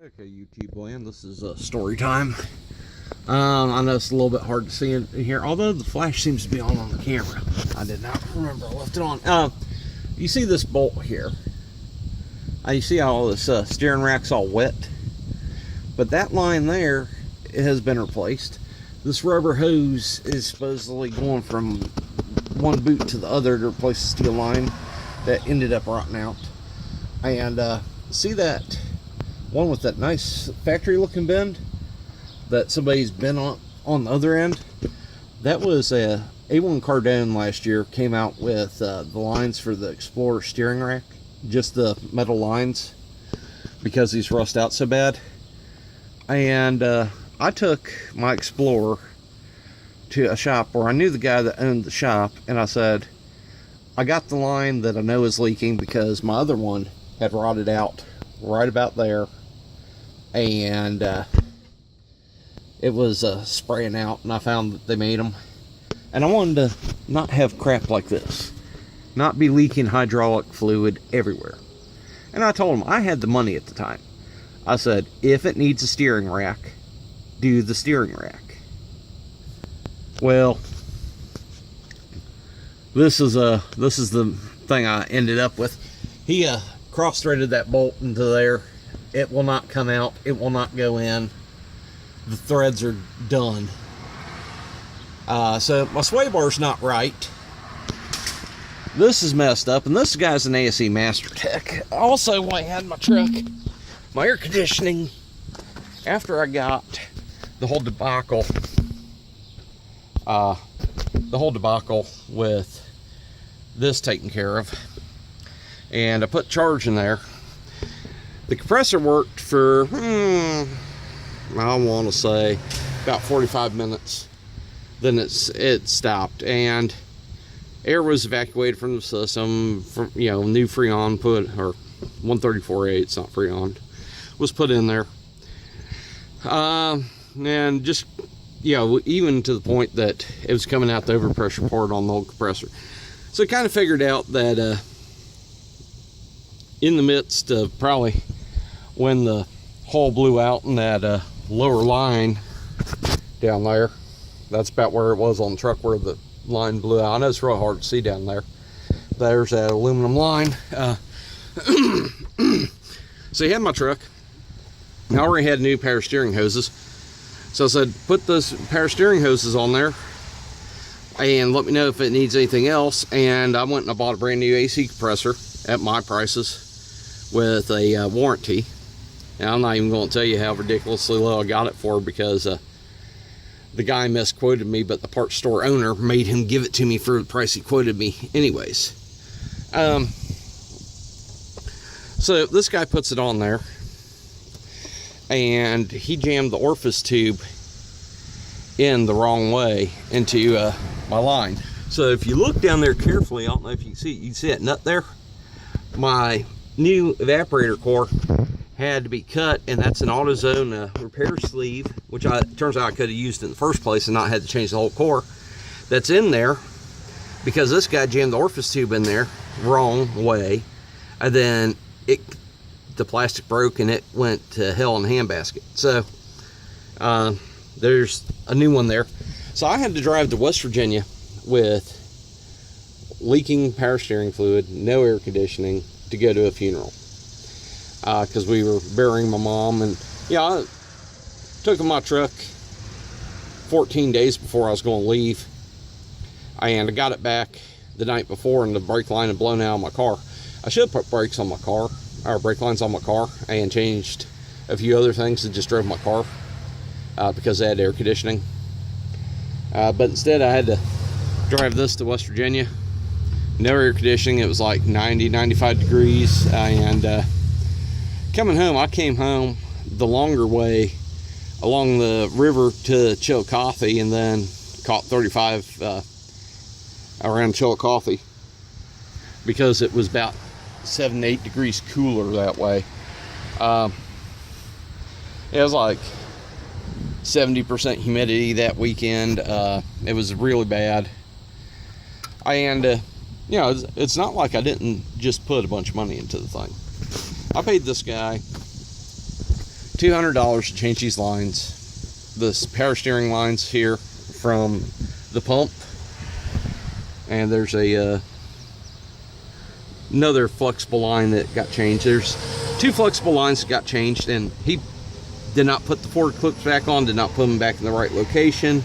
Okay, YouTube land, this is story time. I know it's a little bit hard to see in here, although the flash seems to be on the camera. I did not remember I left it on. You see this bolt here. You see how all this steering rack's all wet? But that line there, it has been replaced. This rubber hose is supposedly going from one boot to the other to replace the steel line that ended up rotting out. And see that one with that nice factory looking bend that somebody's been on the other end? That was a A1 Cardone last year came out with the lines for the Explorer steering rack, just the metal lines, because these rust out so bad. And I took my Explorer to a shop where I knew the guy that owned the shop, and I said, I got the line that I know is leaking because my other one had rotted out right about there, and it was spraying out, and I found that they made them. And I wanted to not have crap like this, not be leaking hydraulic fluid everywhere. And I told him I had the money at the time. I said, if it needs a steering rack, do the steering rack. Well, this is the thing I ended up with. He cross-threaded that bolt into there. It will not come out. It will not go in. The threads are done. So my sway bar's not right. This is messed up, and this guy's an ASE Master Tech. Also, I had my truck, my air conditioning, after I got the whole debacle with this taken care of, and I put charge in there. The compressor worked for I want to say about 45 minutes. Then it stopped, and air was evacuated from the system. From new Freon put, or 134A, it's not Freon, was put in there, and just even to the point that it was coming out the overpressure part on the old compressor. So I kind of figured out that in the midst of probably when the hole blew out in that lower line down there, that's about where it was on the truck where the line blew out. I know it's real hard to see down there. There's that aluminum line. So you had my truck. I already had new power steering hoses. So I said, put those power steering hoses on there and let me know if it needs anything else. And I went and I bought a brand new AC compressor at my prices with a warranty. And I'm not even going to tell you how ridiculously low I got it for, because the guy misquoted me, but the parts store owner made him give it to me for the price he quoted me anyways. So this guy puts it on there, and he jammed the orifice tube in the wrong way into my line. So if you look down there carefully, I don't know if you can see that nut there? My new evaporator core had to be cut, and that's an AutoZone repair sleeve, which turns out I could have used in the first place and not had to change the whole core. That's in there because this guy jammed the orifice tube in there wrong way, and then the plastic broke and it went to hell in a handbasket. So there's a new one there. So I had to drive to West Virginia with leaking power steering fluid, no air conditioning, to go to a funeral. Because we were burying my mom, and I took my truck 14 days before I was going to leave, and I got it back the night before, and the brake line had blown out of my car. I should have put brakes on my car, or brake lines on my car, and changed a few other things and just drove my car because they had air conditioning. But instead I had to drive this to West Virginia. No air conditioning. It was like 90, 95 degrees, and coming home, I came home the longer way along the river to Chillicothe, and then caught 35 around Chillicothe because it was about 7 to 8 degrees cooler that way. It was like 70% humidity that weekend. It was really bad. And it's not like I didn't just put a bunch of money into the thing. I paid this guy $200 to change these lines, this power steering lines here from the pump. And there's a another flexible line that got changed. There's 2 flexible lines that got changed, and he did not put the forward clips back on, did not put them back in the right location.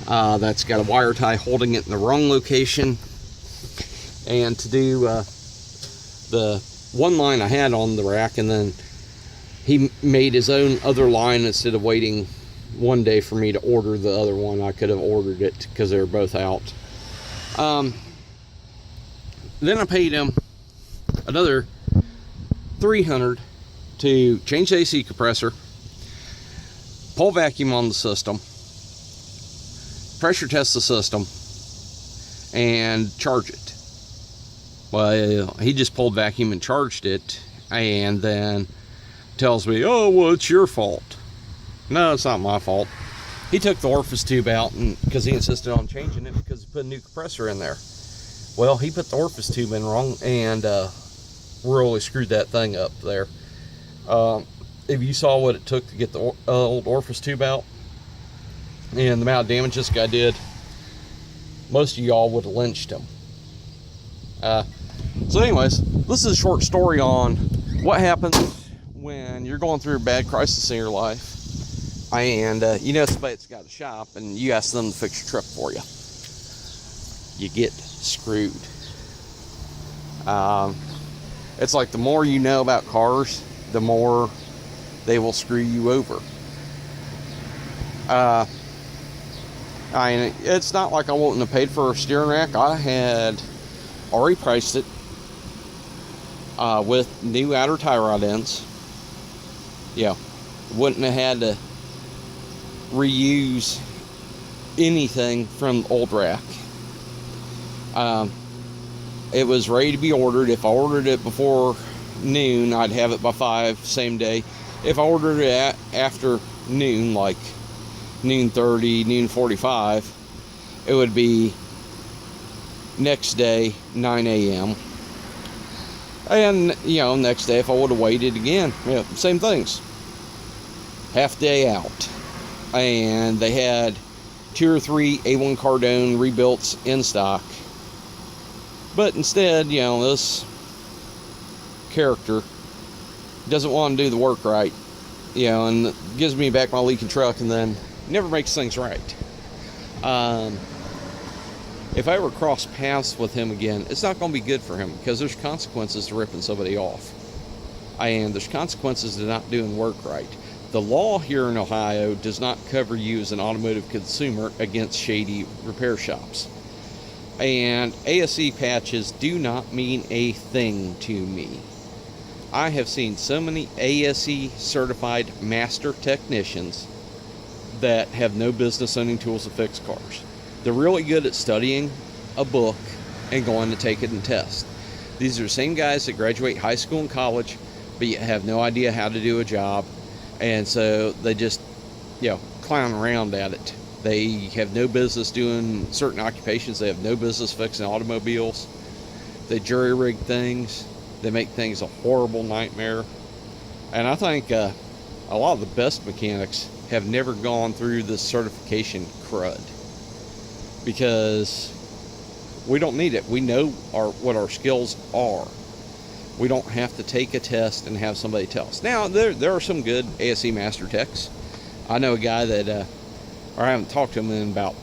That's got a wire tie holding it in the wrong location. And to do the one line I had on the rack, and then he made his own other line instead of waiting one day for me to order the other one. I could have ordered it because they were both out. Then I paid him another $300 to change the AC compressor, pull vacuum on the system, pressure test the system, and charge it. Well, he just pulled vacuum and charged it, and then tells me, oh, well, it's your fault. No, it's not my fault. He took the orifice tube out, and because he insisted on changing it because he put a new compressor in there. Well, he put the orifice tube in wrong, and really screwed that thing up there. If you saw what it took to get the old orifice tube out and the amount of damage this guy did, most of y'all would have lynched him. So anyways, this is a short story on what happens when you're going through a bad crisis in your life, and you know somebody that's got a shop, and you ask them to fix your trip for you. You get screwed. It's like the more you know about cars, the more they will screw you over. It's not like I wouldn't have paid for a steering rack. I had already priced it with new outer tie rod ends. Yeah, wouldn't have had to reuse anything from the old rack. It was ready to be ordered. If I ordered it before noon, I'd have it by 5 same day. If I ordered it after noon, like noon 30, noon 45, it would be next day 9 a.m. And you know, next day if I would have waited again, yeah, same things. Half day out, and they had 2 or 3 A1 Cardone rebuilts in stock. But instead, you know, this character doesn't want to do the work right, you know, and gives me back my leaking truck, and then never makes things right. If I ever cross paths with him again, it's not going to be good for him, because there's consequences to ripping somebody off, and there's consequences to not doing work right. The law here in Ohio does not cover you as an automotive consumer against shady repair shops. And ASE patches do not mean a thing to me. I have seen so many ASE certified master technicians that have no business owning tools to fix cars. They're really good at studying a book and going to take it and test. These are the same guys that graduate high school and college, but yet have no idea how to do a job, and so they just, you know, clown around at it. They have no business doing certain occupations. They have no business fixing automobiles. They jury rig things. They make things a horrible nightmare. And I think a lot of the best mechanics have never gone through this certification crud, because we don't need it. We know what our skills are. We don't have to take a test and have somebody tell us. Now, there are some good ASE master techs. I know a guy that, or I haven't talked to him in about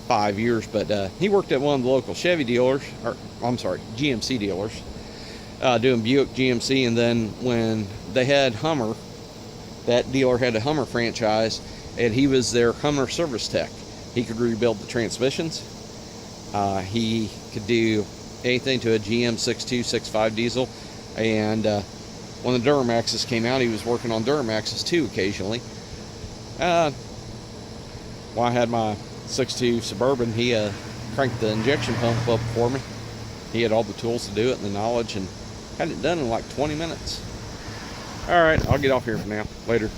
5 years, but he worked at one of the local Chevy dealers, or I'm sorry, GMC dealers, doing Buick GMC, and then when they had Hummer, that dealer had a Hummer franchise, and he was their Hummer service tech. He could rebuild the transmissions. He could do anything to a GM 6.2, 6.5 diesel, and when the Duramaxes came out, he was working on Duramaxes too occasionally. When I had my 6.2 Suburban, he cranked the injection pump up for me. He had all the tools to do it and the knowledge, and had it done in like 20 minutes. All right, I'll get off here for now. Later.